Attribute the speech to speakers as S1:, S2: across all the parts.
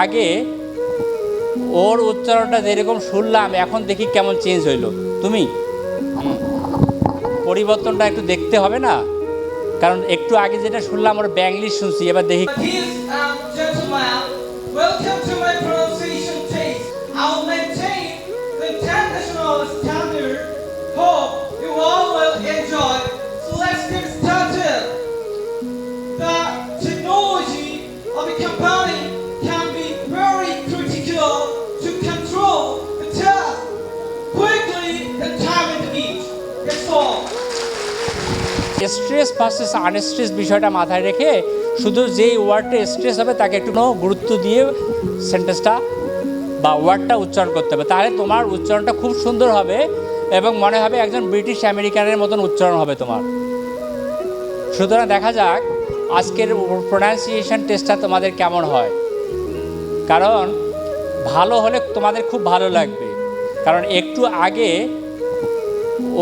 S1: আগে ওর উচ্চারণটা যেরকম শুনলাম এখন দেখি কেমন চেঞ্জ হইলো। তুমি পরিবর্তনটা একটু দেখতে হবে না? কারণ একটু আগে যেটা শুনলাম ওর ব্যাংলিশ শুনছি, এবার দেখি।
S2: Gentlemen, welcome to my pronunciation taste. I'll maintain the international standard. Hope you all will enjoy. So let's get started. The technology of a company can be very critical to control the task quickly and time in each. That's all.
S1: Stress versus unstress বিষয়টা মাথায় রেখে শুধু যেই ওয়ার্ডটা stress হবে তাকে একটু গুরুত্ব দিয়ে সেন্টেন্সটা বা ওয়ার্ডটা উচ্চারণ করতে হবে, তাহলে তোমার উচ্চারণটা খুব সুন্দর হবে এবং মনে হবে একজন ব্রিটিশ আমেরিকানের মতন উচ্চারণ হবে তোমার। সুতরাং দেখা যাক আজকের প্রোনাউন্সিয়েশন টেস্টটা তোমাদের কেমন হয়। কারণ ভালো হলে তোমাদের খুব ভালো লাগবে, কারণ একটু আগে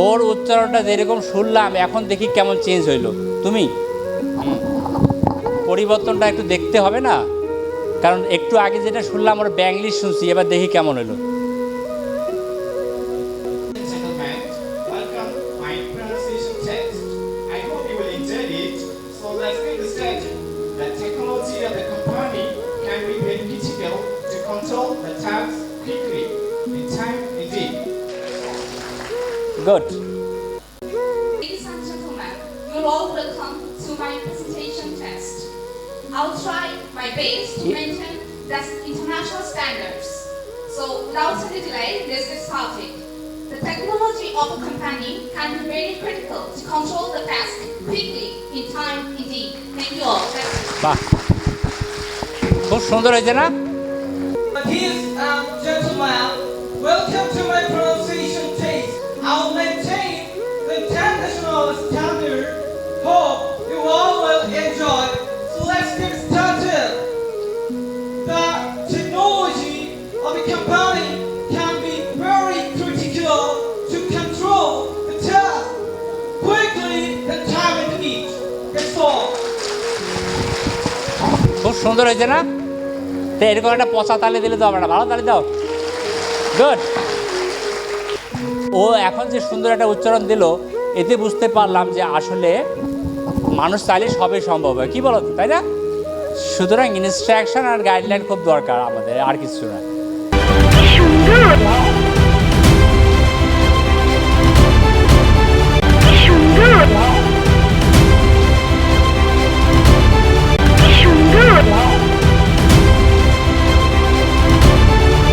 S1: ওর উচ্চারণটা যেরকম শুনলাম এখন দেখি কেমন চেঞ্জ হইলো। তুমি পরিবর্তনটা একটু দেখতে হবে না? কারণ একটু আগে যেটা শুনলাম ওর ব্যাংলিশ শুনছি, এবার দেখি কেমন হইলো।
S3: Gentlemen, welcome my pronunciation test. I hope you will enjoy it. So let's get started. The technology of the company can be very critical to control the tasks quickly in time indeed.
S1: Good.
S4: Ladies and gentlemen, you're all welcome to my presentation test. I'll try my best to maintain the international standards. So without any delay, let's get started. The technology of a company can be very critical to control the task quickly in time indeed. Thank you all. That's it.
S1: বাহ, খুব সুন্দর হয়েছে না?
S2: Ladies and gentlemen, welcome to my pronunciation taste. I'll maintain the international standard. Hope you all will enjoy. So let's get started. The technology of a company can be very critical to control the task quickly and time in each. That's all.
S1: খুব সুন্দর হয়েছে না? তো এরকম একটা পচা তালে দিলে তো হবে না, ভালো তালে দাও। গুড। ও এখন যে সুন্দর একটা উচ্চারণ দিল, এতে বুঝতে পারলাম যে আসলে মানুষ চাইলে সবই সম্ভব হয়, কি বলো, তাই না? সুতরাং ইনস্ট্রাকশন আর গাইডলাইন খুব দরকার আমাদের, আর কিছু না।